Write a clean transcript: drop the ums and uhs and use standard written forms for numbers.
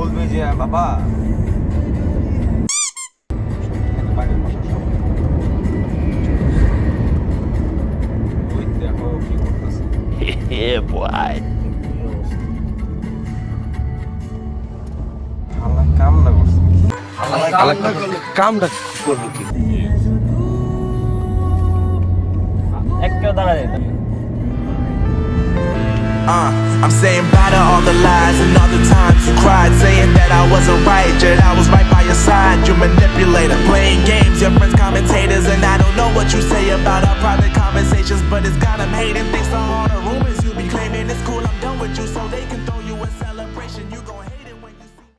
বলবি যে বাবা বাড়ির বসার সময় ওই দেখো কি করতেছে। Yeah, boy. আল্লাহ কামনা করছে। কামটা করলো কি? একটু দাঁড়ায় যেত। I'm saying bye to all the lies and all the times you cried, saying that I wasn't right, yet I was right by your side. You manipulator, playing games, your friends commentators, and I don't know what you say about our private conversations, but it's got them hating. Thanks to all the rumors you be claiming. It's cool, I'm done with you, so they can throw you a celebration. You